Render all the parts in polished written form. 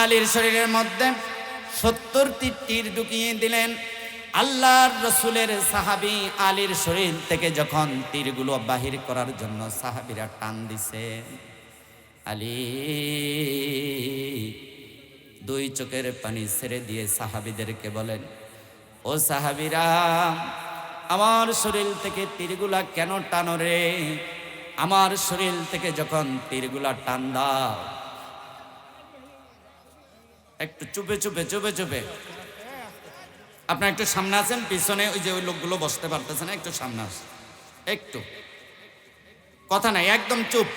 আলীর শরীরের মধ্যে 70টি তীর ঢুকিয়ে দিলেন। আল্লাহর রসুলের সাহাবী আলীর শরীর থেকে যখন তীরগুলো বাহির করার জন্য সাহাবীরা টান দিছে, আলী দুই চোখের পানি ছেড়ে দিয়ে সাহাবীদেরকে বলেন, ও সাহাবীরা, আমার শরীর থেকে তীরগুলা কেন টানো রে? আমার শরীর থেকে যখন তীরগুলা টান দাও, একটু চুপে চুপে চুপে চুপে, আপনার একটু সামনে আছেন, পিছনে ওই যে ওই লোকগুলো বসতে পারতেছে না, একটু সামনে আসেন, একটু কথা নাই, একদম চুপ।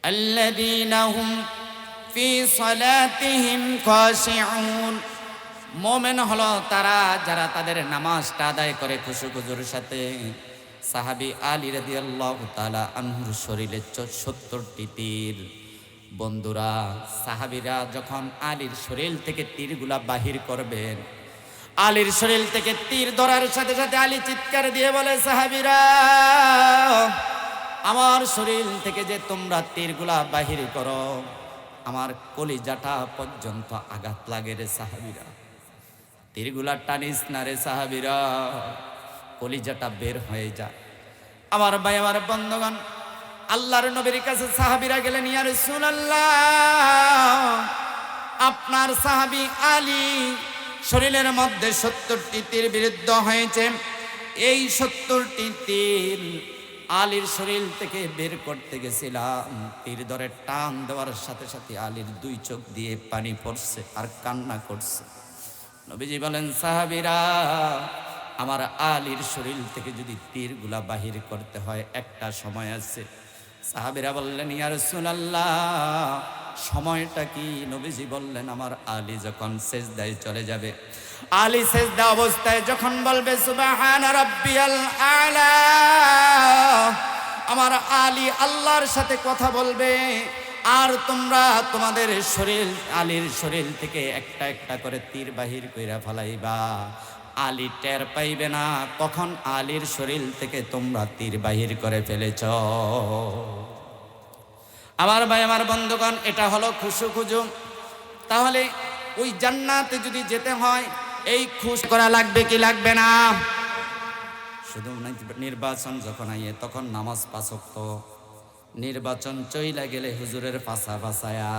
আল্লাযীনা হুম ফি সালাতিহিম খাশিউন, মুমিন হলো তারা যারা তাদের নামাজটা আদায় করে খুশুখুজুর সাথে। সাহাবী আলী রাদিয়াল্লাহু তাআলা আনহুর শরীরে 70টি তীর। বন্ধুরা, সাহাবীরা যখন আলীর শরীর থেকে তীরগুলা বাহির করবেন, আলীর শরীর থেকে তীর ধরার সাথে সাথে আলী চিৎকার দিয়ে বলে, সাহাবীরা, আমার শরীর থেকে যে তোমরা তীরগুলা বাহির করো, আমার কলিজাটা পর্যন্ত আঘাত লাগে রে সাহাবীরা। তীরগুলা টানিস না রে সাহাবীরা, কলিজাটা বের হয়ে যায়। আমার ভাই, আমার বন্ধুগণ, আল্লাহর নবীর কাছে সাহাবীরা গেলেন, ইয়া রাসূলুল্লাহ, আপনার সাহাবী আলী শরীরের মধ্যে 70টি তীর বিদ্ধ হয়েছে। এই 70টি তীর আলীর শরীর থেকে বের করতে গেছিলাম, তীর ধরে টান দেওয়ার সাথে সাথে আলীর দুই চোখ দিয়ে পানি পড়ছে আর কান্না করছে। নবীজি বলেন, সাহাবীরা, আমার আলীর শরীর থেকে যদি তীরগুলা বাহির করতে হয় একটা সময় আছে। সাহাবীরা বললেন, ইয়া রাসূলুল্লাহ, সময়টা কি? নবীজি বললেন, আমার আলী যখন সিজদায় চলে যাবে, আলী সিজদা অবস্থায় যখন বলবে সুবহানা রাব্বিয়াল আলা, আমার আলী আল্লাহর সাথে কথা বলবে, আর তোমরা তোমাদের শরীর, আলীর শরীর থেকে একটা একটা করে তীর বাহির কইরা ফেলাইবা। আলী টের পাইবে না কখন আলীর শরীর থেকে তোমরা তীর বাহির করে ফেলেছ। আমার ভাই, আমার বন্ধুগণ, এটা হলো খুশুখুজু। তাহলে ওই জান্নাতে যদি যেতে হয়, এই খুশ করা লাগবে কি লাগবে না? শুধু নির্বাচন যখন আইয়ে তখন নামাজ 5 ওয়াক্ত, নির্বাচন চইলা গেলে হুজুরের পাছা পাছায়া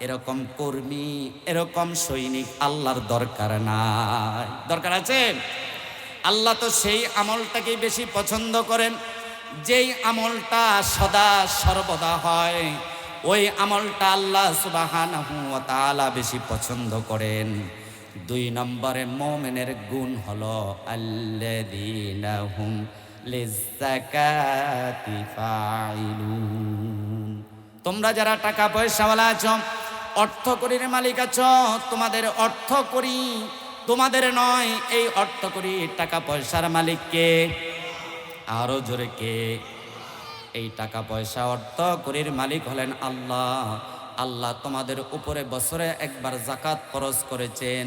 এরকম কর্মী, এরকম সৈনিক আল্লাহর দরকার নাই। দরকার আছে? আল্লাহ তো সেই আমলটাকেই বেশি পছন্দ করেন যেই আমলটা সদা সর্বদা হয়। ওই আমলটা আল্লাহ সুবহানাহু ওয়া তাআলা বেশি পছন্দ করেন। 2 নম্বরে মুমিনের গুণ হলো আল্লাযীনা হুম লিযাকাতি ফাইলুন। তোমরা যারা টাকা পয়সাওয়ালা আছো, অর্থকড়ির মালিক আছো, তোমাদের অর্থকড়ি তোমাদের নয়, এই অর্থকড়ি টাকা পয়সার মালিক কে? আরো জোরে কে? এই টাকা পয়সা অর্থকড়ির মালিক হলেন আল্লাহ। আল্লাহ তোমাদের উপরে বছরে একবার যাকাত ফরজ করেছেন।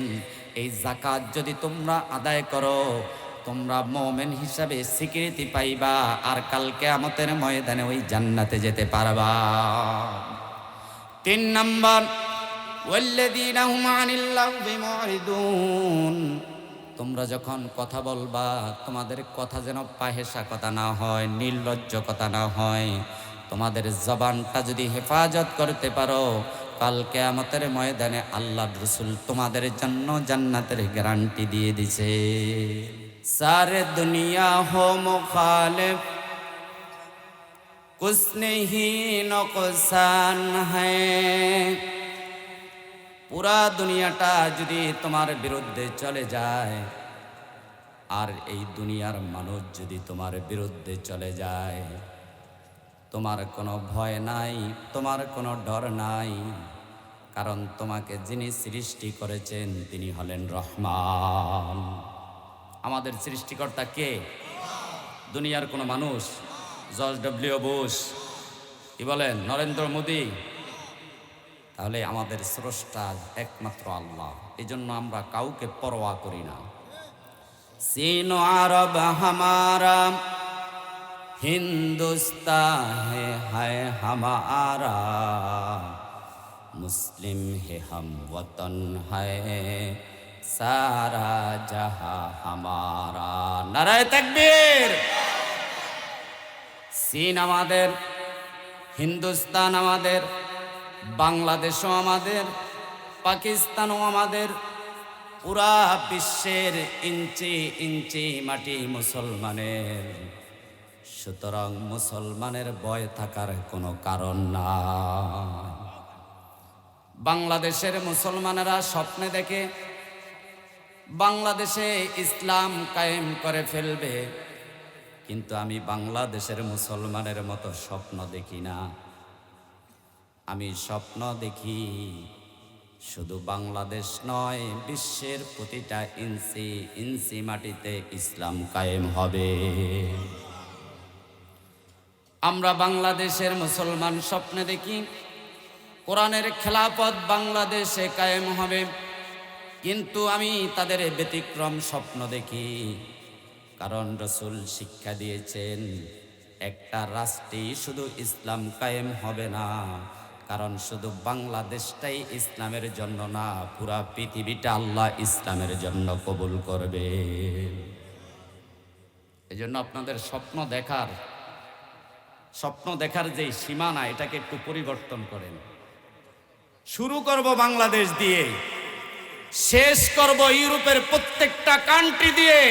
এই যাকাত যদি তোমরা আদায় করো, তোমরা মুমিন হিসাবে স্বীকৃতি পাইবা, আর কাল কিয়ামতের ময়দানে ওই জান্নাতে যেতে পারবা। 3 নম্বর, ওয়াল্লাযীনা হুম আনিল লাগবি মুরিদুন। তোমরা যখন কথা বলবা, তোমাদের কথা যেন পাহেশা কথা না হয়, নির্লজ্জ কথা না হয়। তোমাদের জবানটা যদি হেফাজত করতে পারো, কাল কিয়ামতের ময়দানে আল্লাহর রাসূল তোমাদের জন্য জান্নাতের গ্যারান্টি দিয়ে দিছে। সারে দুনিয়া হো মুখালিফ, কুছ নেহি নুকসান হ্যায়। পুরা দুনিয়াটা যদি তোমার বিরুদ্ধে চলে যায়, আর এই দুনিয়ার মানুষ যদি তোমার বিরুদ্ধে চলে যায়, তোমার কোনো ভয় নাই, তোমার কোনো ডর নাই। কারণ তোমাকে যিনি সৃষ্টি করেছেন তিনি হলেন রহমান। আমাদের সৃষ্টিকর্তা কে? দুনিয়ার কোনো মানুষ? জর্জ ডব্লিউ বুশ, কি বলেন, নরেন্দ্র মোদি? তাহলে আমাদের স্রষ্টা একমাত্র আল্লাহ। এই জন্য আমরা কাউকে পরোয়া করি না। সিন আরব হামারা, হিন্দুস্তান হে হামারা, मुस्लिम है हम वतन है सारा जहां हमारा। नाराए तकबीर। চীন আমাদের, হিন্দুস্তান আমাদের, বাংলাদেশও আমাদের, পাকিস্তানও আমাদের, পুরা বিশ্বের ইঞ্চি ইঞ্চি মাটি মুসলমানের। সুতরাং মুসলমানের ভয় থাকার কোনো কারণ নাই। বাংলাদেশের মুসলমানেরা স্বপ্নে দেখে বাংলাদেশে ইসলাম কায়েম করে ফেলবে, কিন্তু আমি বাংলাদেশের মুসলমানের মতো স্বপ্ন দেখি না। আমি স্বপ্ন দেখি শুধু বাংলাদেশ নয়, বিশ্বের প্রতিটা ইঞ্চি ইঞ্চি মাটিতে ইসলাম কায়েম হবে। আমরা বাংলাদেশের মুসলমান স্বপ্নে দেখি কোরআনের খেলাফত বাংলাদেশে কায়েম হবে, কিন্তু আমি তাদের ব্যতিক্রম স্বপ্ন দেখি। কারণ রাসূল শিক্ষা দিয়েছেন একটা রাষ্ট্রে শুধু ইসলাম কায়েম হবে না, কারণ শুধু বাংলাদেশটাই ইসলামের জন্য না, পুরা পৃথিবীটা আল্লাহ ইসলামের জন্য কবুল করবে। এজন্য আপনাদের স্বপ্ন দেখার যে সীমানা, এটাকে একটু পরিবর্তন করেন। শুরু করব বাংলাদেশ দিয়ে, শেষ করব ইউরোপের প্রত্যেকটা কান্ট্রি দিয়ে।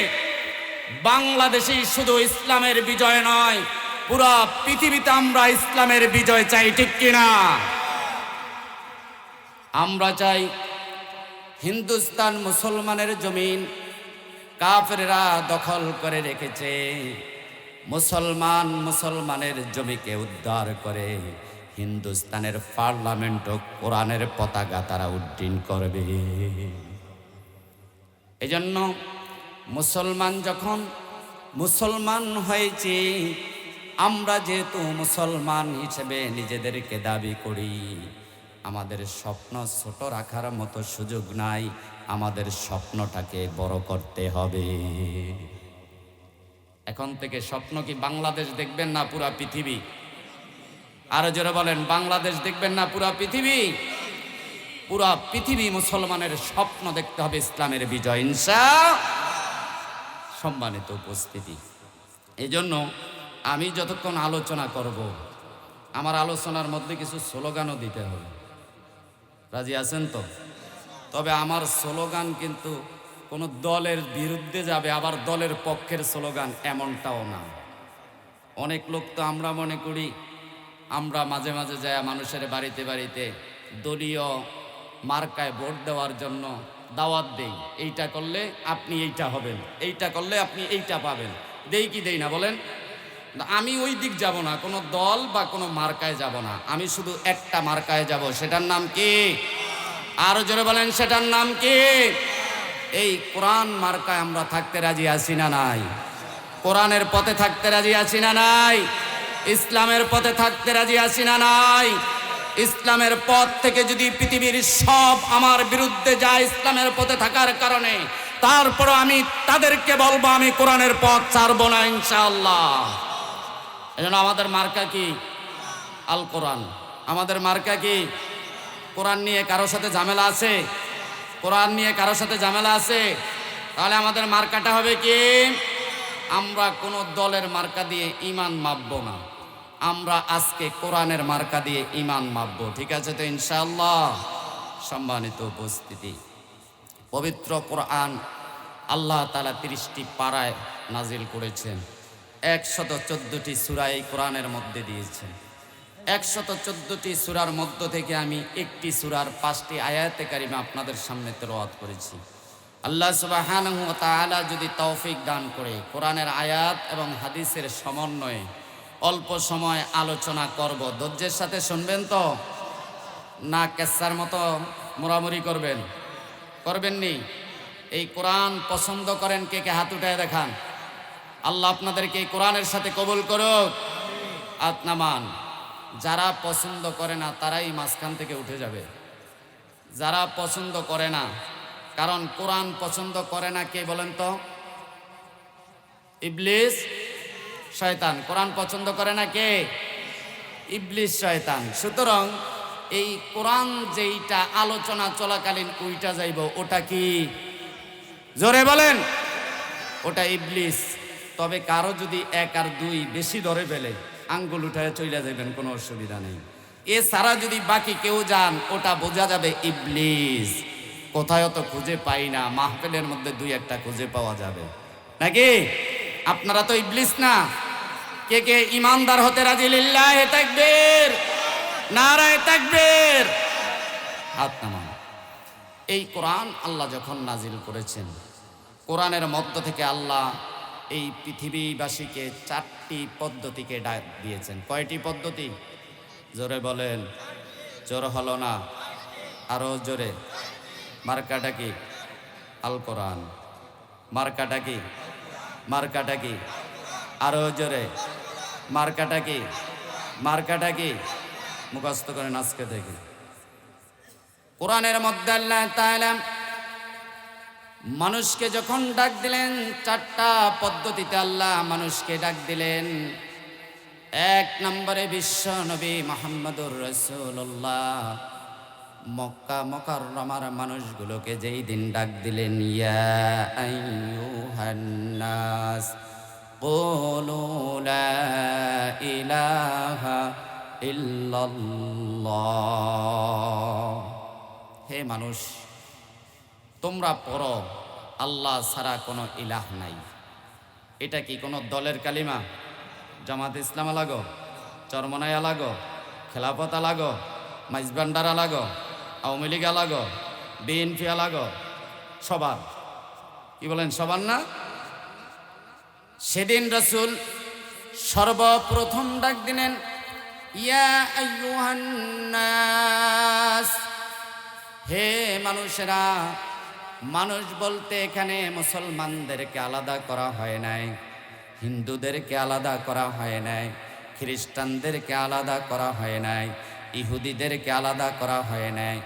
বাংলাদেশেই শুধু ইসলামের বিজয় নয়, পুরা পৃথিবীতে আমরা ইসলামের বিজয় চাই, ঠিক কিনা? আমরা চাই হিন্দুস্তান মুসলমানের জমিন কাফেররা দখল করে রেখেছে, মুসলমানের জমিকে উদ্ধার করে হিন্দুস্তানের পার্লামেন্ট ও কোরআনের পতাকা তারা উড্ডীন করবে। এজন্য মুসলমান যখন মুসলমান হয়েছি, আমরা যেহেতু মুসলমান হিসেবে নিজেদেরকে দাবি করি, আমাদের স্বপ্ন ছোট রাখার মতো সুযোগ নাই, আমাদের স্বপ্নটাকে বড় করতে হবে। এখন থেকে স্বপ্ন কি বাংলাদেশ দেখবেন না পুরা পৃথিবী? আরো জোরে বলেন, বাংলাদেশ দেখবেন না পুরা পৃথিবী? পুরা পৃথিবী মুসলমানের স্বপ্ন দেখতে হবে ইসলামের বিজয়, ইনশাআল্লাহ। সম্মানিত উপস্থিতি, এজন্য আমি যতক্ষণ আলোচনা করব, আমার আলোচনার মধ্যে কিছু স্লোগানও দিতে হবে। রাজি আছেন তো? তবে আমার স্লোগান কিন্তু কোনো দলের বিরুদ্ধে যাবে, আবার দলের পক্ষের স্লোগান এমনটাও না। অনেক লোক তো আমরা মনে করি, আমরা মাঝে মাঝে যায় মানুষের বাড়িতে বাড়িতে দলীয় মার্কায় ভোট দেওয়ার জন্য দাওয়াত দেই, এইটা করলে আপনি এইটা হবেন, এইটা করলে আপনি এইটা পাবেন। দেই কি দেই না বলেন? আমি ওই দিক যাব না, কোনো দল বা কোনো মার্কায় যাব না, আমি শুধু একটা মার্কায় যাব, সেটার নাম কি? আরো জোরে বলেন, সেটার নাম কি? এই কোরআন মার্কায় আমরা থাকতে রাজি আছি না নাই? কোরআনের পথে থাকতে রাজি আছি না নাই? ইসলামের পথে থাকতে রাজি আছি না নাই? ইসলামের পথ থেকে যদি পৃথিবীর সব আমার বিরুদ্ধে যায় ইসলামের পথে থাকার কারণে, তারপর আমি তাদেরকে বলবো আমি কোরআনের পথ ছাড়বো না, ইনশাআল্লাহ। এজন্য আমাদের মার্কা কি? আল কোরআন। আমাদের মার্কা কি? কোরআন নিয়ে কারোর সাথে ঝামেলা আছে? কোরআন নিয়ে কারোর সাথে ঝামেলা আছে? তাহলে আমাদের মার্কাটা হবে কি? আমরা কোনো দলের মার্কা দিয়ে ঈমান মাপবো না, আমরা আজকে কোরআনের মার্কা দিয়ে ঈমান মাপবো। ঠিক আছে তো ইনশাআল্লাহ? সম্মানিত উপস্থিতি, পবিত্র কোরআন আল্লাহ তাআলা 30টি পারায় নাজিল করেছেন, 114টি সূরা এই কোরআনের মধ্যে দিয়েছেন। 114টি সূরার মধ্য থেকে আমি একটি সূরার 5টি আয়াতে কারিমা আপনাদের সামনে তেলাওয়াত করেছি। আল্লাহ সুবহানাহু ওয়া তাআলা যদি তৌফিক দান করে কোরআনের আয়াত এবং হাদিসের সমন্বয়ে অল্প সময় আলোচনা করব। ধৈর্যের সাথে শুনবেন তো? না কেসার মতো মোড়ামুড়ি করবেননি? এই কোরআন পছন্দ করেন কে কে? হাত উঠায় দেখান। আল্লাহ আপনাদেরকে এই কোরআনের সাথে কবুল করুক। হাত নামান। যারা পছন্দ করে না তারাই মাঝখান থেকে উঠে যাবে। যারা পছন্দ করে না, কারণ কোরআন পছন্দ করে না কে বলেন তো? ইবলিস, শয়তান। কোরআন পছন্দ করে না কে? ইবলিস, শয়তান। সুতরাং এই কোরআন যেইটা আলোচনা চলাকালীন কইটা যাইব ওটা কি? জোরে বলেন। ওটা ইবলিস। তবে কারো যদি 1 আর 2 বেশি ধরে ফেলে আঙ্গুল উঠায় চলে যাবেন, কোনো অসুবিধা নেই। এছাড়া যদি বাকি কেউ যান ওটা বোঝা যাবে ইবলিস। কোথায় তো খুঁজে পাই না, মাহফিলের মধ্যে 2-1টা খুঁজে পাওয়া যাবে নাকি? আপনারা তো ইবলিস না। কে কে ইমানদার হতে রাজি? লিল্লাহি তাকবীর, নারায়ে তাকবীর, হাত নামান। এই কোরআন আল্লাহ যখন নাজিল করেছেন, কোরআনের মধ্য থেকে আল্লাহ এই পৃথিবীবাসীকে 4টি পদ্ধতিকে ডাক দিয়েছেন। কয়টি পদ্ধতি? জোরে বলেন। জোর হলো না, আরো জোরে। মার্কাটা কি? আল কোরআন। মার্কাটা কি? মার্কাটা কি? আরো জোরে। মার্কাটা কি? মার্কাটা কি? মুখস্থ করেন আজকে থেকে। কোরআনের মধ্যে আল্লাহ তাআলা মানুষকে যখন ডাক দিলেন, 4টা পদ্ধতিতে আল্লাহ মানুষকে ডাক দিলেন। 1 নম্বরে বিশ্ব নবী মুহাম্মদুর রাসূলুল্লাহ মক্কা মুকাররমার মানুষগুলোকে যেই দিন ডাক দিলেন, ইয়া আইয়ুহান নাস কুলু লা ইলাহা ইল্লাল্লাহ। হে মানুষ, তোমরা পড়ো আল্লাহ ছাড়া কোনো ইলাহ নাই। এটা কি কোনো দলের কালিমা? জামাত ইসলাম লাগো, চরমনাই লাগো, খেলাফত লাগো, মাইজবান্ডার লাগো, আওয়ামী লীগ লাগো, বিএনপি লাগো, সবার? কি বলেন, সবার না? সেদিন রাসূল সর্বপ্রথম ডাক দিলেন, ইয়া আইয়ুহান নাস, হে মানুষেরা। মানুষ বলতে এখানে মুসলমানদেরকে আলাদা করা হয় নাই, হিন্দুদেরকে আলাদা করা হয় নাই, খ্রিস্টানদেরকে আলাদা করা হয় নাই, ইহুদিদেরকে আলাদা করা হয় নাই।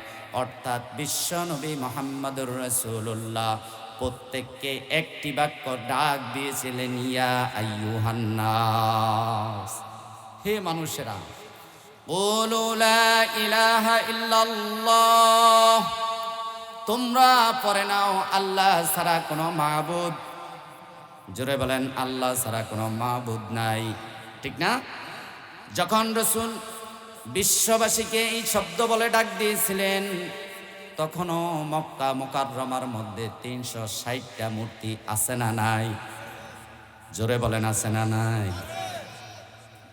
অর্থাৎ বিশ্ব নবী মুহাম্মদুর রাসূলুল্লাহ প্রত্যেককে একটি বাক্য ডাক দিয়েছিলেন, ইয়া আইয়ুহান নাস, হে মানুষেরা। কুলু লা ইলাহা ইল্লাল্লাহ, তোমরা পড়ে নাও আল্লাহ ছাড়া কোনো মাবুদ, জোরে বলেন, আল্লাহ ছাড়া কোনো মাবুদ নাই। ঠিক না? যখন রাসূল বিশ্ববাসীকে এই শব্দ বলে ডাক দিয়েছিলেন, তখনও মক্কা মুকাররমার মধ্যে 360টা মূর্তি আছে না নাই? জোরে বলেন, আছে না নাই?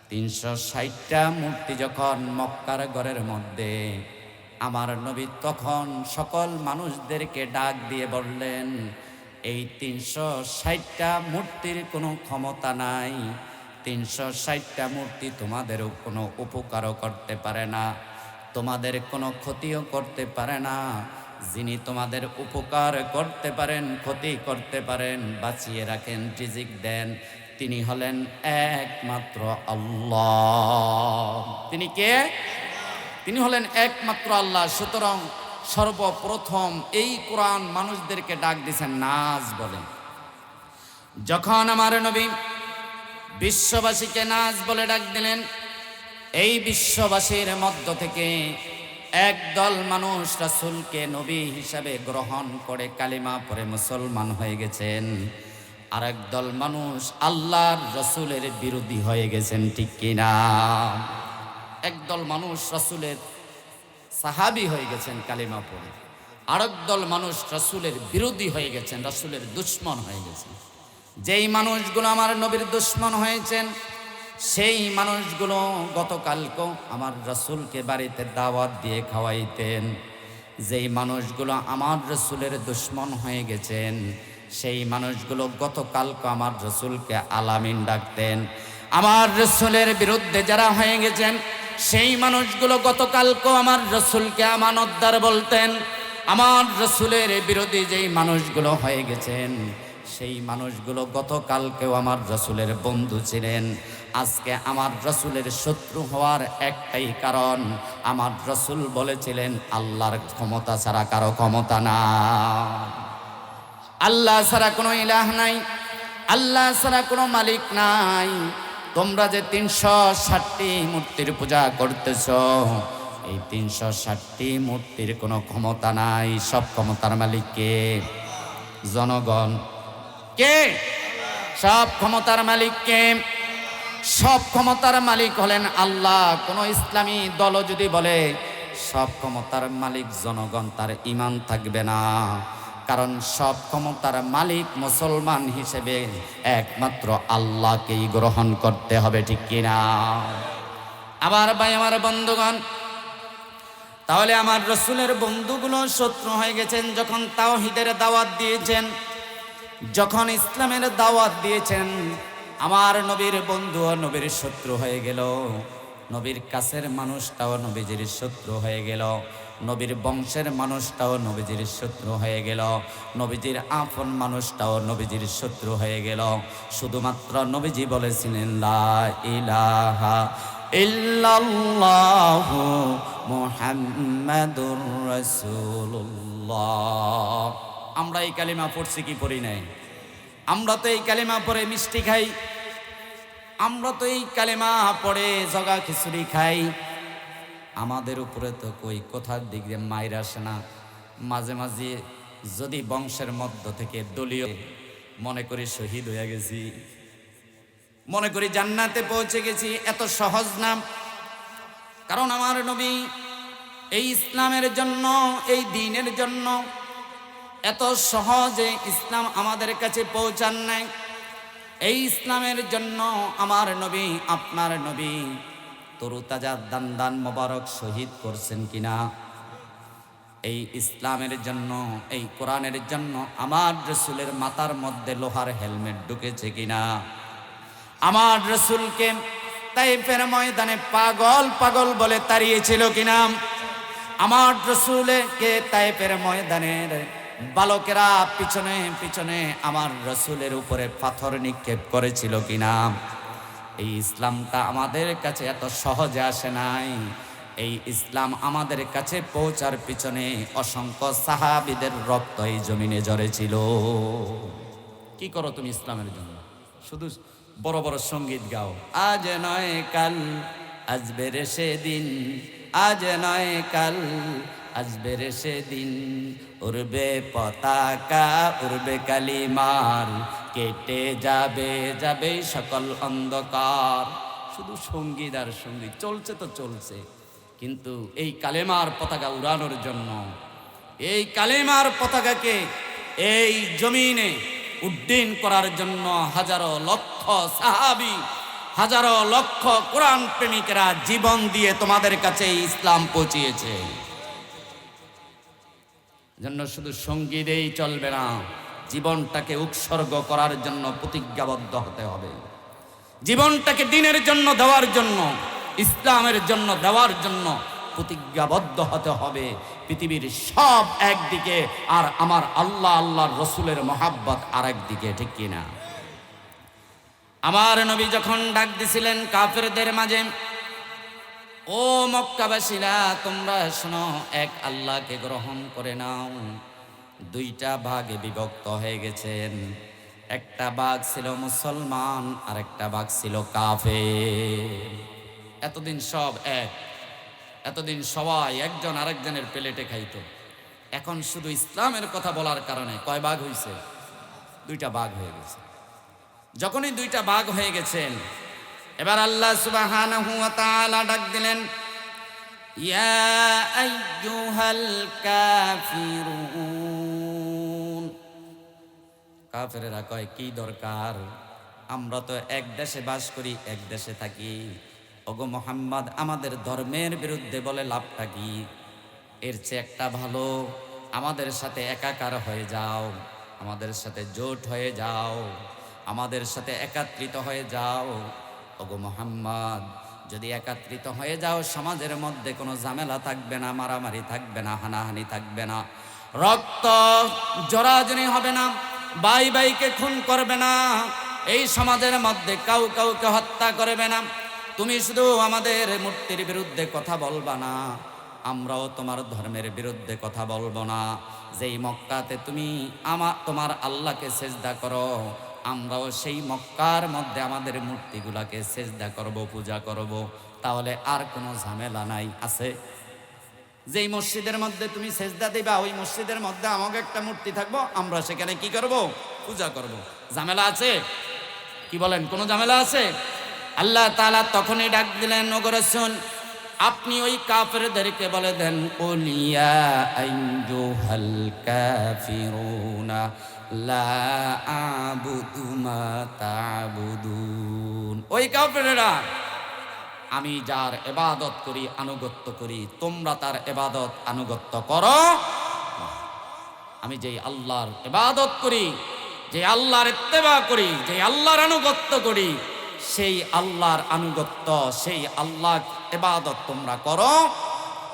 360টা মূর্তি যখন মক্কার ঘরের মধ্যে, আমার নবী তখন সকল মানুষদেরকে ডাক দিয়ে বললেন, এই 360টা মূর্তির কোনো ক্ষমতা নাই। 360টা মূর্তি তোমাদেরও কোনো উপকারও করতে পারে না, তোমাদের কোনো ক্ষতিও করতে পারে না। যিনি তোমাদের উপকার করতে পারেন, ক্ষতি করতে পারেন, বাঁচিয়ে রাখেন, রিজিক দেন, তিনি হলেন একমাত্র আল্লাহ। তিনি কে? তিনি হলেন একমাত্র আল্লাহ। সুতরাং সর্বপ্রথম এই কোরআন মানুষদেরকে ডাক দিয়েছেন নাজ বলেন। যখন আমার নবী বিশ্ববাসীকে নাজ বলে ডাক দিলেন, এই বিশ্ববাসীর মধ্য থেকে একদল মানুষ রাসূলকে নবী হিসাবে গ্রহণ করে কালিমা পড়ে মুসলমান হয়ে গেছেন। আরেক দল মানুষ আল্লাহর রাসূলের বিরোধী হয়ে গেছেন, ঠিক কিনা? একদল মানুষ রাসূলের সাহাবী হয়ে গেছেন কালিমা পড়ে, আরেক দল মানুষ রাসূলের বিরোধী হয়ে গেছেন, রাসূলের দুশমন হয়ে গেছেন। যেই মানুষগুলো আমার নবীর দুশমন হয়েছেন, সেই মানুষগুলো গতকালকেও আমার রাসূলকে বাড়িতে দাওয়াত দিয়ে খাওয়াইতেন। যেই মানুষগুলো আমার রাসূলের দুশমন হয়ে গেছেন, সেই মানুষগুলো গতকালকে আমার রাসূলকে আলামিন ডাকতেন। আমার রাসূলের বিরুদ্ধে যারা হয়ে গেছেন, সেই মানুষগুলো গতকালকেও আমার রাসূলকে আমানতদার বলতেন। আমার রাসূলের বিরোধী যেই মানুষগুলো হয়ে গেছেন, সেই মানুষগুলো গতকালকেও আমার রাসূলের বন্ধু ছিলেন। আজকে আমার রাসূলের শত্রু হওয়ার একটাই কারণ, আমার রাসূল বলেছিলেন আল্লাহর ক্ষমতা ছাড়া কারো ক্ষমতা নাই, আল্লাহ ছাড়া কোনো ইলাহ নাই, আল্লাহ ছাড়া কোনো মালিক নাই। তোমরা যে 360টি মূর্তির পূজা করতেছ, এই 360টি মূর্তির কোনো ক্ষমতা নাই। সব ক্ষমতার মালিক কে? জনগণ। কে? সব ক্ষমতার মালিক কে? সব ক্ষমতার মালিক হলেন আল্লাহ। কোন ইসলামী দল যদি বলে সব ক্ষমতার মালিক জনগণ, তার ঈমান থাকবে না। কারণ সব ক্ষমতার মালিক মুসলমান হিসেবে একমাত্র আল্লাহকেই গ্রহণ করতে হবে, ঠিক কিনা? আবার ভাই আমার বন্ধুগণ, তাহলে আমার রসুলের বন্ধুগুলো শত্রু হয়ে গেছেন যখন তাওহীদের দাওয়াত দিয়েছেন, যখন ইসলামের দাওয়াত দিয়েছেন। আমার নবীর বন্ধু ও নবীর শত্রু হয়ে গেল। নবীর কাছের মানুষটাও নবীজির শত্রু হয়ে গেল। নবীর বংশের মানুষটাও নবীজির শত্রু হয়ে গেল। নবীজির আপন মানুষটাও নবীজির শত্রু হয়ে গেল। শুধুমাত্র নবীজি বলেছিলেন লা ইলাহা ইল্লাল্লাহু মুহাম্মাদুর রাসূলুল্লাহ। আমরা এই কালিমা পড়ছি কি পড়ি নাই? আমরা তো এই কালিমা পড়ে মিষ্টি খাই, আমরা তো এই কালিমা পড়ে জগা খিচুড়ি খাই। আমাদের উপরে তো কই কোথার দিক দিয়ে মাইর আসে না। মাঝে মাঝে যদি বংশের মধ্য থেকে দলীয় মনে করি শহীদ হয়ে গেছি, মনে করি জান্নাতে পৌঁছে গেছি। এত সহজ না। কারণ আমার নবী এই ইসলামের জন্য, এই দ্বীনের জন্য এত সহজে ইসলাম আমাদের কাছে পৌঁছান নাই। এই ইসলামের জন্য আমার নবী, আপনার নবী তরুতাজা দান মোবারক শহীদ করছেন কিনা? এই ইসলামের জন্য, এই কোরআনের জন্য আমার রসুলের মাথার মধ্যে লোহার হেলমেট ঢুকেছে কিনা? আমার রসুলকে তাইফের ময়দানে পাগল পাগল বলে তাড়িয়েছিল কিনা? আমার রসুলকে তাইফের ময়দানের বালকেরা পিছনে পিছনে আমার রসুলের উপরে পাথর নিক্ষেপ করেছিল কিনা? এই ইসলামটা আমাদের কাছে এত সহজে আসে নাই। এই ইসলাম আমাদের কাছে পৌঁছার পিছনে অসংখ্য সাহাবীদের রক্ত এই জমিনে ঝরেছিল। কি করো তুমি ইসলামের জন্য? শুধু বড় বড় সঙ্গীত গাও। আজ নয় কাল আসবে রে সেদিন, আজ নয় কাল আসবে রে সেদিন, উড়বে পতাকা উড়বে কালিমার, কেটে যাবে যাবে সকল অন্ধকার। শুধু সঙ্গীত আর সঙ্গীত চলছে তো চলছে, কিন্তু এই কালেমার পতাকা উড়ানোর জন্য, এই কালেমার পতাকাকে এই জমিনে উড্ডীন করার জন্য হাজারো লক্ষ সাহাবী, হাজারো লক্ষ কোরআন প্রেমিকেরা জীবন দিয়ে তোমাদের কাছে ইসলাম পৌঁছিয়েছে। জন্য শুধু সঙ্গীতেই চলবে না, জীবনটাকে উৎসর্গ করার জন্য প্রতিজ্ঞাবদ্ধ হতে হবে। জীবনটাকে দ্বীনের জন্য দেওয়ার জন্য, ইসলামের জন্য দেওয়ার জন্য প্রতিজ্ঞাবদ্ধ হতে হবে। পৃথিবীর সব একদিকে, আর আমার আল্লাহ আল্লাহর রসুলের মহাব্বত আর একদিকে, ঠিক কিনা? আমার নবী যখন ডাক দিছিলেন কাফেরদের মাঝে, ও মক্কাবাসীরা তোমরা শোনো, এক আল্লাহকে গ্রহণ করে নাও। দুইটা ভাগে বিভক্ত হয়ে গেছেন। একটা ভাগ ছিল মুসলমান, আর একটা ভাগ ছিল কাফের। এতদিন সব এক, এতদিন সবাই একজন আরেকজনের প্লেটে খাইতো। এখন শুধু ইসলামের কথা বলার কারণে কয় ভাগ হয়েছে? দুইটা ভাগ হয়ে গেছে। যখনই দুইটা ভাগ হয়ে গেছেন, এবার আল্লাহ সুবহানাহু ওয়া তাআলা ডাক দিলেন, ইয়া আইয়ুহাল কাফিরুন। কাফেরেরা কয় কি দরকার? আমরা তো এক দেশে বাস করি, এক দেশে থাকি। ওগো মুহাম্মদ, আমাদের ধর্মের বিরুদ্ধে বলে লাভটা কি? এর চেয়ে একটা ভালো, আমাদের সাথে একাকার হয়ে যাও, আমাদের সাথে জোট হয়ে যাও, আমাদের সাথে একাত্রিত হয়ে যাও। ওগো মুহাম্মদ, যদি একাত্রিত হয়ে যাও, সমাজের মধ্যে কোনো ঝামেলা থাকবে না, মারামারি থাকবে না, হানাহানি থাকবে না, রক্ত জড়াজড়ি হবে না, ভাই ভাইকে খুন করবে না, এই সমাজের মধ্যে কাউকে হত্যা করবে না। তুমি শুধু আমাদের মূর্তির বিরুদ্ধে কথা বলবা না, আমরাও তোমার ধর্মের বিরুদ্ধে কথা বলবো না। যেই মক্কাতে তুমি তোমার আল্লাহকে সেজদা করো, আমরাও সেই মক্কার মধ্যে আমাদের মূর্তিগুলাকে সেজদা করব, পূজা করব। তাহলে আর কোনো ঝামেলা নাই। আছে? যেই মসজিদের মধ্যে তুমি সেজদা দিবা ওই মসজিদের মধ্যে আমাকে একটা মূর্তি থাকবো, আমরা সেখানে কি করব? পূজা করব। ঝামেলা আছে? কি বলেন, কোনো ঝামেলা আছে? আল্লাহ তাআলা তখনই ডাক দিলেন, ওগো রাসূল আপনি ওই কাফেরদেরকে বলে দেন, কুলিয়া আইয়ুহাল কাফিরুনা লা আবুদু মা তা'বুদুন। ওই কাফেররা, আমি যার ইবাদত করি, আনুগত্য করি, তোমরা তার ইবাদত আনুগত্য করো। আমি যেই আল্লাহর ইবাদত করি, যে আল্লাহর ইত্তেবা করি, যে আল্লাহর আনুগত্য করি, সেই আল্লাহর আনুগত্য, সেই আল্লাহ ইবাদত তোমরা করো।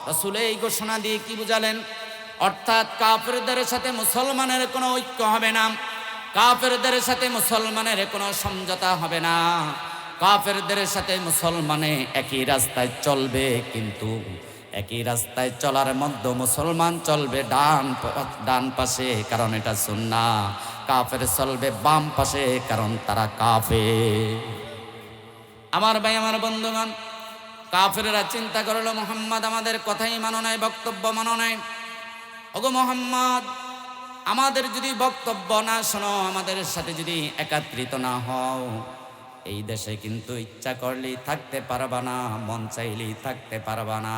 রাসূল এই ঘোষণা দিয়ে কি বুঝালেন? অর্থাৎ কাফেরদের সাথে মুসলমানের কোনো ঐক্য হবে না, কাফেরদের সাথে মুসলমানের কোনো সমঝোতা হবে না, কাফেরদের সাথে মুসলমানে একই রাস্তায় চলবে, কিন্তু একই রাস্তায় চলার মধ্যে মুসলমান চলবে ডান পাশে, কারণ এটা সুন্নাহ। কাফের চলবে বাম পাশে, কারণ তারা কাফের। আমার ভাই, আমার বন্ধুগণ, কাফেররা চিন্তা করলো মুহাম্মদ আমাদের কথাই মানো নাই, বক্তব্য মানো নাই। ওগো মুহাম্মদ, আমাদের যদি বক্তব্য না শোনো, আমাদের সাথে যদি একত্রিত না হও, এই দেশে কিন্তু ইচ্ছা করলেই থাকতে পারবা না, মন চাইলেই থাকতে পারবা না।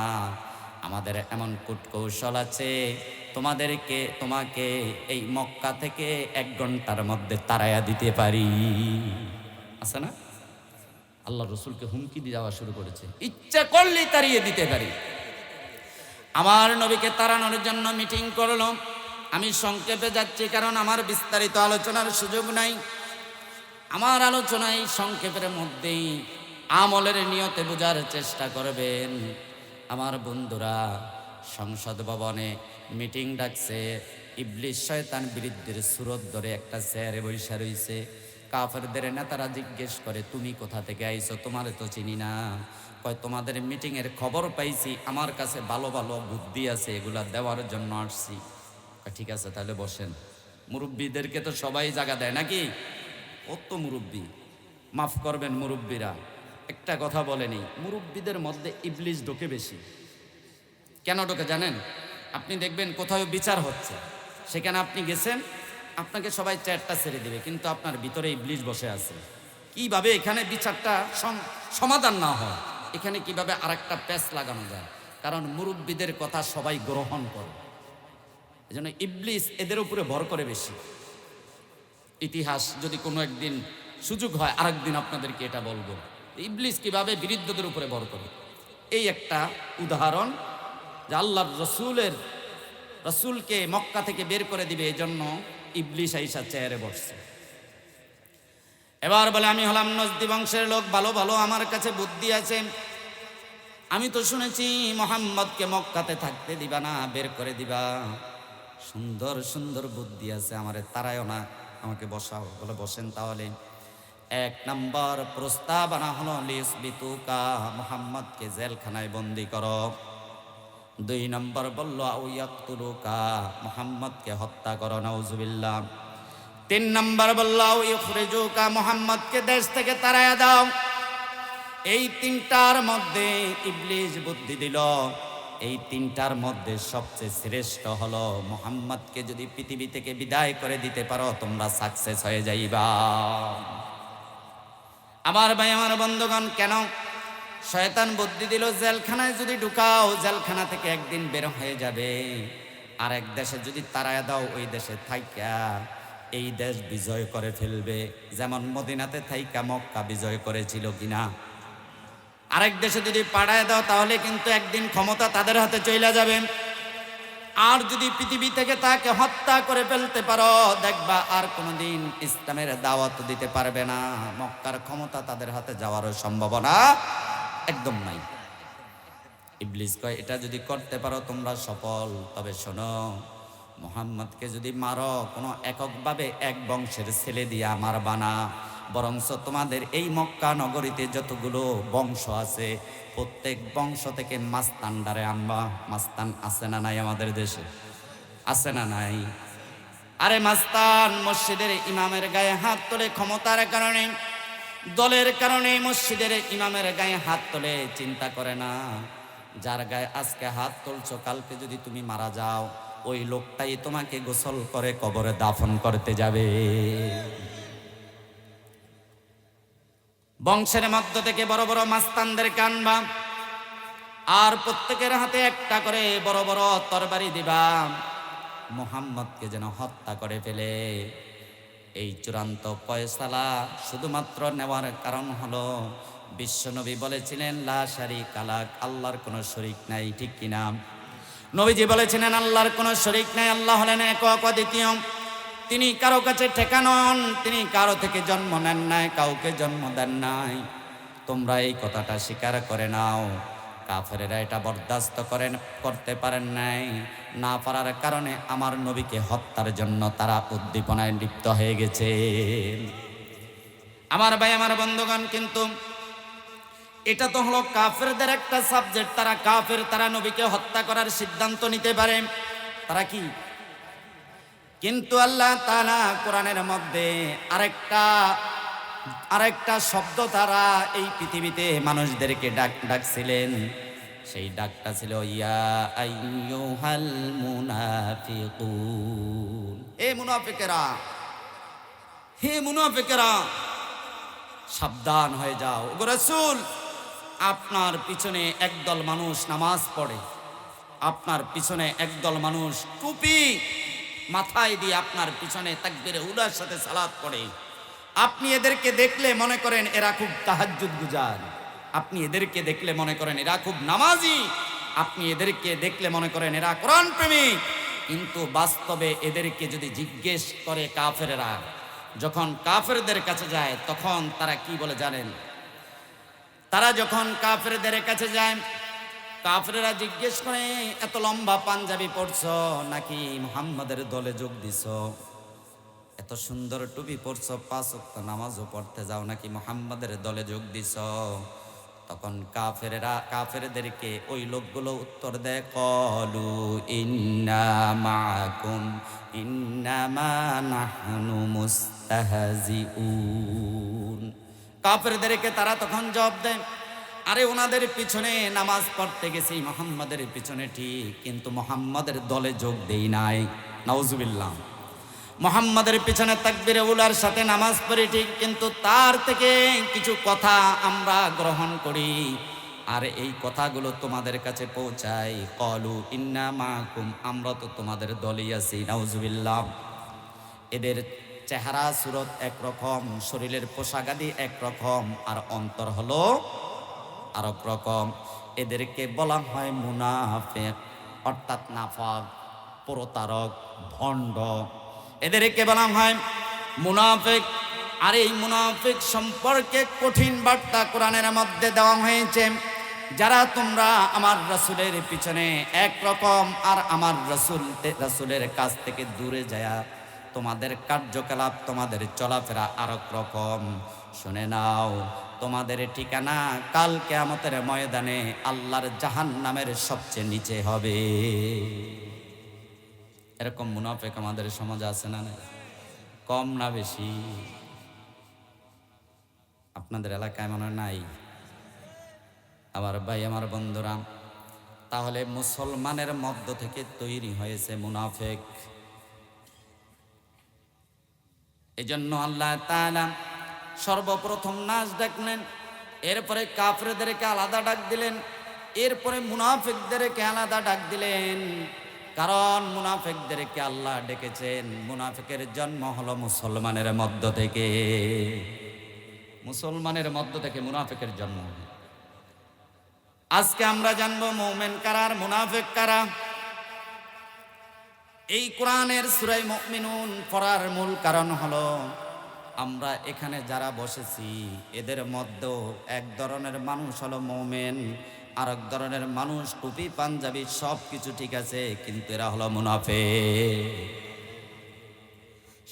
আমাদের এমন কূটকৌশল আছে, তোমাকে এই মক্কা থেকে 1 ঘন্টার মধ্যে তাড়াইয়া দিতে পারি। আছে না? আল্লাহ রসুলকে হুমকি দিয়ে যাওয়া শুরু করেছে, ইচ্ছা করলেই তাড়িয়ে দিতে পারি। আমার নবীকে তাড়ানোর জন্য মিটিং করলো। আমি সংক্ষেপে যাচ্ছি, কারণ আমার বিস্তারিত আলোচনার সুযোগ নাই। আমার আলোচনায় সংক্ষেপের মধ্যেই আমলের নিয়তে বোঝার চেষ্টা করবেন। আমার বন্ধুরা, সংসদ ভবনে মিটিং ডাকছে, ইবলিস শয়তান বিরুদ্ধের সুরত ধরে একটা চেয়ারে বৈশা রইছে। কাফেরদের নেতারা জিজ্ঞেস করে, তুমি কোথা থেকে আইছো? তোমারে তো চিনি না। কয়, তোমাদের মিটিংয়ের খবর পাইছি, আমার কাছে ভালো ভালো বুদ্ধি আছে, এগুলা দেওয়ার জন্য আসছি। ঠিক আছে, তাহলে বসেন। মুরব্বীদেরকে তো সবাই জায়গা দেয় নাকি? কত মুরব্বী, মাফ করবেন মুরব্বীরা, একটা কথা বলেনি, মুরব্বীদের মধ্যে ইবলিস ঢোকে বেশি। কেন ঢোকে জানেন? আপনি দেখবেন কোথাও বিচার হচ্ছে, সেখানে আপনি গেছেন, আপনাকে সবাই চেয়ারটা ছেড়ে দিবে, কিন্তু আপনার ভিতরে ইবলিস বসে আছে। কিভাবে এখানে বিচারটা সমাধান না হয়, এখানে কিভাবে আরেকটা প্যাচ লাগানো যায়, কারণ মুরব্বীদের কথা সবাই গ্রহণ করে। এজন্য ইবলিস এদের উপরে ভর করে বেশি। ইতিহাস যদি কোনো একদিন সুযোগ হয়, আরেকদিন আপনাদেরকে এটা বলবো, ইবলিস কিভাবে বিরুদ্ধদের উপরে ভর করে। এই একটা উদাহরণ, যে আল্লাহর রসুলকে মক্কা থেকে বের করে দিবে, এই জন্য ইবলিস আইসা চেয়ারে বসছে। এবার বলে, আমি হলাম নজদি বংশের লোক, ভালো ভালো আমার কাছে বুদ্ধি আছে। আমি তো শুনেছি মুহাম্মদকে মক্কাতে থাকতে দিবা না, বের করে দিবা। সুন্দর সুন্দর বুদ্ধি আছে, আমারে তারায়ও না, আমাকে বসাও। বলে, বসেন তাহলে। 1 নম্বর প্রস্তাব আনা হলো, লিসবিতুকা, মুহাম্মদকে জেলখানায় বন্দি করো। 2 নম্বর বলল, আও ইয়াকতুলুকা, মুহাম্মদকে হত্যা করো, নাউজুবিল্লাহ। 3 নম্বর বলল, আও ইখরিজুকা, মুহাম্মদকে দেশ থেকে তাড়াইয়া দাও। এই 3টার মধ্যে ইবলিস বুদ্ধি দিল। এই 3টার মধ্যে সবচেয়ে শ্রেষ্ঠ হলো, মুহাম্মদকে যদি পৃথিবী থেকে বিদায় করে দিতে পারো, তোমরা সাকসেস হয়ে যাইবা। আমার ভাই, আমার বন্ধুগণ, কেন শয়তান বুদ্ধি দিল, জেলখানায় যদি ঢুকাও, জেলখানা থেকে একদিন বের হয়ে যাবে। আর এক দেশে যদি তাড়ায়া দাও, ওই দেশে থাইকা এই দেশ বিজয় করে ফেলবে, যেমন মদিনাতে থাইকা মক্কা বিজয় করেছিল কিনা। আরেক দেশে যদি পাঠায় দাও, তাহলে কিন্তু একদিন ক্ষমতা তাদের হাতে চলে যাবে। আর যদি পৃথিবী থেকে তাকে হত্যা করে ফেলতে পারো, দেখবা আর কোনোদিন ইসলামের দাওয়াত দিতে পারবে না। মক্কার ক্ষমতা তাদের হাতে যাওয়ারও সম্ভাবনা একদম নাই। ইবলিস কয়, এটা যদি করতে পারো তোমরা সফল। তবে শোনো, মুহাম্মদকে যদি মারো, কোনো এককভাবে এক বংশের ছেলে দিয়া মারবা না, বরঞ্চ তোমাদের এই মক্কা নগরীতে যতগুলো বংশ আছে, প্রত্যেক বংশ থেকে মাস্তানডারে আনবা। মাস্তান আছে না নাই আমাদের দেশে? আছে না নাই? আরে মাস্তান মসজিদের ইমামের গায়ে হাত তোলে ক্ষমতার কারণে, দলের কারণে মসজিদের ইমামের গায়ে হাত তোলে, চিন্তা করে না যার গায়ে আজকে হাত তুলছো, কালকে যদি তুমি মারা যাও, ওই লোকটাই তোমাকে গোসল করে কবরে দাফন করতে যাবে। বংশের মধ্য থেকে বড় বড় মাস্তানদেরকে আনবা, আর প্রত্যেকের হাতে একটা করে বড় বড় তরবারি দিবা, মুহাম্মদকে যেন হত্যা করে ফেলে। এই চূড়ান্ত ফয়সালা শুধুমাত্র নেওয়ার কারণ হলো বিশ্বনবী বলেছিলেন লা শারীকা লাক, আল্লাহর কোনো শরীক নাই, ঠিক কিনা? নবীজি বলেছিলেন আল্লাহর কোনো শরীক নাই, আল্লাহ হলেন একক অদ্বিতীয়। তিনি কারো কাছে ঠেকা নন, তিনি কারো থেকে জন্ম নেন নাই, কাউকে জন্ম দেন নাই। তোমরা এই কথাটা স্বীকার করে নাও। কাফেরেরা এটা বরদাস্ত করতে পারেন নাই, না পারার কারণে আমার নবীকে হত্যার জন্য তারা উদ্দীপনায় লিপ্ত হয়ে গেছে। আমার ভাই, আমার বন্ধুগণ, কিন্তু এটা তো হলো কাফেরদের একটা সাবজেক্ট। তারা কাফের, তারা নবীকে হত্যা করার সিদ্ধান্ত নিতে পারে। তারা কি? কিন্তু আল্লাহ তাআলা কোরআনের মধ্যে আরেকটা শব্দ তারা এই পৃথিবীতে মানুষদেরকে ডাকছিলেন। সেই ডাকটা ছিল ইয়া আইয়ুহাল মুনাফিকুন। হে মুনাফিকেরা, হে মুনাফিকেরা, সাবধান হয়ে যাও। ওগো রাসূল, আপনার পিছনে একদল মানুষ নামাজ পড়ে, আপনার পিছনে একদল মানুষ টুপি মাথায় দিয়ে আপনার পিছনে তাকবীরে উলার সাথে সালাত পড়ে। আপনি এদেরকে দেখলে মনে করেন এরা খুব তাহাজ্জুদ গুজার, আপনি এদেরকে দেখলে মনে করেন এরা খুব নামাজি, আপনি এদেরকে দেখলে মনে করেন এরা কোরআন প্রেমিক। কিন্তু বাস্তবে এদেরকে যদি জিজ্ঞেস করে কাফেরেরা, যখন কাফেরদের কাছে যায় তখন তারা কি বলে জানেন? তারা যখন কাফেরদের কাছে যায়, কাফেররা জিজ্ঞেস করে এত লম্বা পাঞ্জাবি পরছো নাকি মুহাম্মাদের দলে যোগ দিছো? এত সুন্দর টুপি পরছো, 5 ওয়াক্ত নামাজও পড়তে যাও নাকি মুহাম্মাদের দলে যোগ দিছো? তখন কাফেরদেরকে ওই লোকগুলো উত্তর দেয় ক্বালু ইন্না মাআকুম ইন্নামা নাহনু মুস্তাহজিউন। কাফেরদেরকে তারা তখন জবাব দেয়, আরে ওনাদের পিছনে নামাজ পড়তে গেছি, মুহাম্মাদের পিছনে ঠিক, কিন্তু মুহাম্মাদের দলে যোগ দেই নাই। নাউজুবিল্লাহ। মুহাম্মাদের পিছনে তাকবীরে উলার সাথে নামাজ পড়ি ঠিক, কিন্তু তার থেকে কিছু কথা আমরা গ্রহণ করি আর এই কথাগুলো তোমাদের কাছে পৌঁছাই। ক্বালু ইন্না মাআকুম, আমরা তো তোমাদের দলেই আছি। নাউজুবিল্লাহ। এদের চেহারা সুরত একরকম, শরীরের পোশাকাদি একরকম, আর অন্তর হলো আরেক রকম। এদেরকে বলা হয় মুনাফিক, অর্থাৎ নাফাক, প্রতারক, ভণ্ড। এদেরকে বলা হয় মুনাফিক। আর এই মুনাফিক সম্পর্কে কঠিন বার্তা কোরআনের মধ্যে দেওয়া হয়েছে। যারা তোমরা আমার রাসূলের পিছনে একরকম আর আমার রাসূলের কাছ থেকে দূরে যায় তোমাদের কার্যকলাপ, তোমাদের চলাফেরা আরেক রকম, শুনে নাও, তোমাদের ঠিকানা কাল কিয়ামতের ময়দানে আল্লাহর জাহান্নামের সবচেয়ে নিচে হবে। এরকম মুনাফিক আমাদের সমাজে আছে না? কম না বেশি? আপনাদের এলাকায় মনে নাই? আমার ভাই, আমার বন্ধুরা, তাহলে মুসলমানের মধ্য থেকে তৈরি হয়েছে মুনাফিক। এজন্য আল্লাহ তাআলা সর্বপ্রথম নাস ডাকলেন, এরপরে কাফেরদেরকে আলাদা ডাক দিলেন, এরপরে মুনাফিকদেরকে আলাদা ডাক দিলেন। কারণ মুনাফিকদেরকে আল্লাহ ডেকেছেন, মুনাফিকের জন্ম হলো মুসলমানের মধ্য থেকে। মুসলমানের মধ্য থেকে মুনাফিকের জন্ম। আজকে আমরা জানবো মুমিন কারা আর মুনাফিক কারা। এই কোরআনের সূরা মুমিনুন পড়ার মূল কারণ হলো আমরা এখানে যারা বসেছি এদের মধ্যে এক ধরনের মানুষ হলো মুমিন, আর এক ধরনের মানুষ টুপি পাঞ্জাবি সব কিছু ঠিক আছে, কিন্তু এরা হলো মুনাফিক।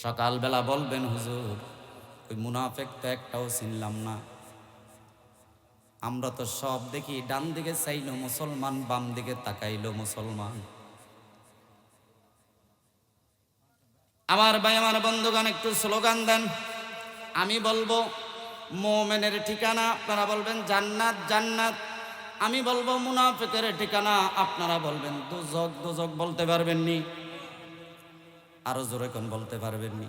সকালবেলা বলবেন হুজুর ওই মুনাফিক তো একটাও চিনলাম না। আমরা তো সব দেখি, ডান দিকে চাইলো মুসলমান, বাম দিকে তাকাইলো মুসলমান। আমার ভাই, আমার বন্ধুগণ, একটু স্লোগান দেন। আমি বলবো মুমিনের ঠিকানা, আপনারা বলবেন জান্নাত। জান্নাত আমি বলবো মুনাফিকের ঠিকানা, আপনারা বলবেন দোজক। দোজক বলতে পারবেননি? আরো জোরে কোন বলতে পারবেননি?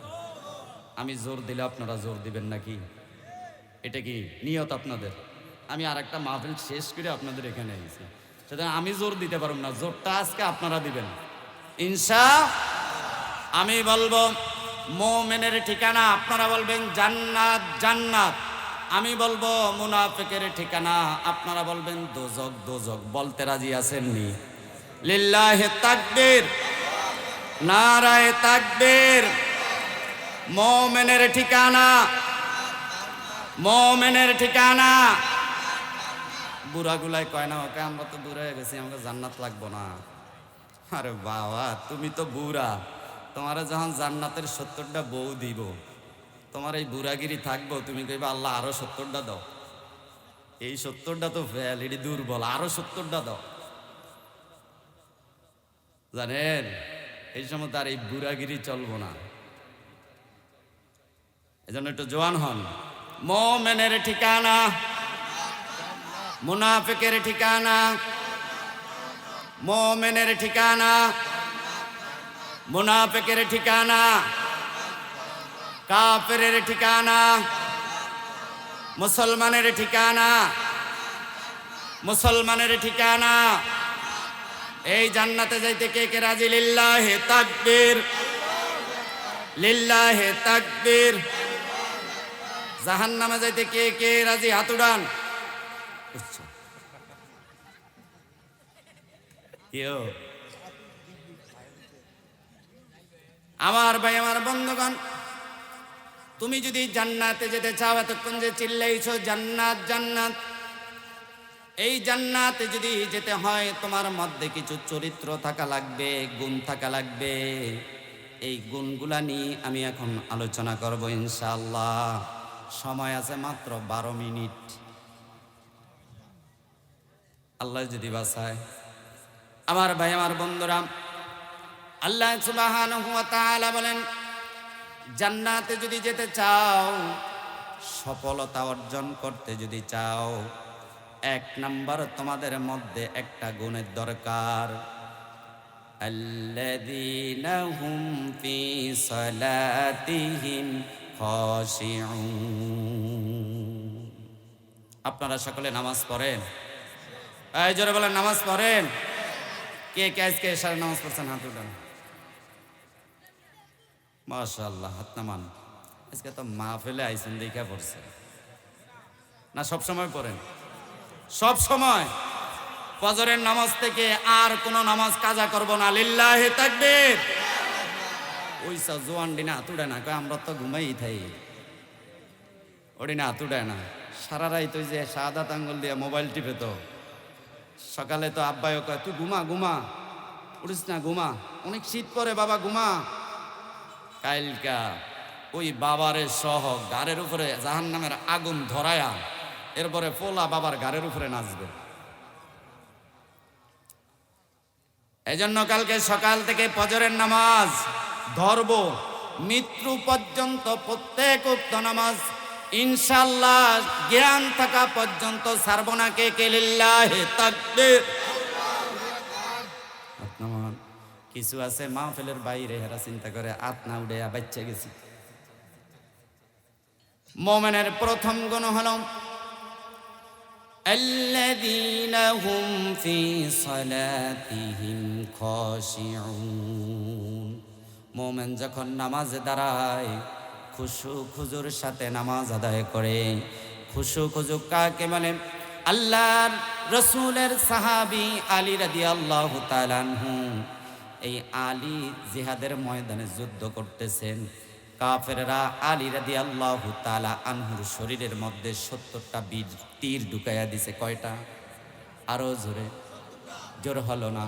আমি জোর দিলে আপনারা জোর দিবেন নাকি? এটা কি নিয়ত আপনাদের? আমি আর একটা মাহফিল শেষ করে আপনাদের এখানে এসেছি, সেটা আমি জোর দিতে পারব না, জোরটা আজকে আপনারা দিবেন ইনশা। আমি বলবো মুমিনের ঠিকানা, আপনারা বলবেন জান্নাত জান্নাত। আমি বলবো মুনাফিকের ঠিকানা, আপনারা বলবেন দোজক দোজক। বলতে রাজি আছেননি? লিল্লাহি তাকবীর, নারায়ে তাকবীর। মুমিনের ঠিকানা, মুমিনের ঠিকানা। বুড়াগুলাই কয় না, ওকে আমরা তো বুড়া হয়ে গেছি, আমাকে জান্নাত লাগবো না। আরে বাবা, তুমি তো বুড়া, তোমার যখন জান্নাতের 70টা বউ দিব, তোমার এই বুড়াগিরি থাকবো, তুমি কইবা আল্লাহ আরো 70টা দাও। এই 70টা তো ফেল, এটি দুর্বল, আরো 70টা দাও। জানেন, এই সময় তার এই বুড়াগিরি চলবো না। এজন্য একটু জোয়ান হন। মুমিনের ঠিকানা, মুনাফিকের ঠিকানা। মুমিনের ঠিকানা, মুনাফিকের ঠিকানা, কাফেরের ঠিকানা, মুসলমানের ঠিকানা, মুসলমানের ঠিকানা। এই জান্নাতে যাইতে কে কে রাজি? লিল্লাহি তাকবীর, লিল্লাহি তাকবীর। জাহান্নামে যাইতে কে কে রাজি? হাত উঠান। আমার ভাই, আমার বন্ধুগণ, তুমি যদি জান্নাতে যেতে চাও, এতক্ষণ যে চিল্লাইছো জান্নাত জান্নাত, এই জান্নাতে যদি যেতে হয় তোমার মধ্যে কিছু চরিত্র থাকা লাগবে, গুণ থাকা লাগবে। এই গুণগুলা নিয়ে আমি এখন আলোচনা করব ইনশাআল্লাহ। সময় আছে মাত্র 12 মিনিট, আল্লাহ যদি বাঁচায়। আমার ভাই, আমার বন্ধুরা, আল্লাহ সুবহানাহু ওয়া তাআলা বলেন, জান্নাতে যদি যেতে চাও, সফলতা অর্জন করতে যদি চাও, 1 নাম্বার তোমাদের মধ্যে একটা গুণের দরকার। আল্লাযীনা হুম ফি সালাতিহিম খাশিউন। আপনারা সকলে নামাজ পড়েন? এই জোরে বলেন, নামাজ পড়েন? কে কে আজকে এশার নামাজ পড়ছেন? হাত উঠান। মাশাআল্লাহ, হাত নামান। আজকে তো মাহফিলে আইছেন দেখা পড়ছে না? সব সময় পড়েন? সব সময়। ফজরের নামাজ থেকে আর কোন নামাজ কাজা করব না। লিল্লাহি তাকবীর। ওইসা জোয়ান ডিনা হাত উঠায় না, কয় আমরা তো ঘুমাই থাই। ওডি না হাত উঠায় না। সারা রাত ওই যে শাহাদাত আঙ্গুল দিয়ে মোবাইল টিপে, তো সকালে তো আব্বাইও কয় তুই ঘুমা ঘুমা, উঠিস না, ঘুমা, অনেক শীত পরে বাবা, ঘুমা। কাইলকা ওই বাবারে সহ গাড়ের উপরে জাহান্নামের আগুন ধরায়া, এরপরে পোলা বাবার গাড়ের উপরে নাচবে। এই জন্য কালকে সকাল থেকে ফজরের নামাজ ধরব, মৃত্যু পর্যন্ত প্রত্যেক উক্ত নামাজ ইনশাআল্লাহ জ্ঞান থাকা পর্যন্ত ছাড়ব না। কে কে? লিল্লাহি তাকবীর। কিছু আছে মাহফিলের বাইরে, হেরা চিন্তা করে আত না উড়ে বাচ্চা গেছি। মুমিনের প্রথম গুণ হলো আল্লাযীনা হুম ফি সালাতিহিম খাশিউন। মুমিন যখন নামাজে দাঁড়ায়, খুশু খুজুর সাথে নামাজ আদায় করে। খুশু খুজু কাকে বলে? আল্লাহর রাসূলের সাহাবী আলী রাদিয়াল্লাহু তাআলা আনহু, এই আলী জিহাদের ময়দানে যুদ্ধ করতেছেন। কাফেররা আলী রাদিয়াল্লাহু তাআলা আনহুর শরীরের মধ্যে 70টা তীর ঢুকাইয়া দিছে। কয়টা? আরো জোরে, জোর হলো না।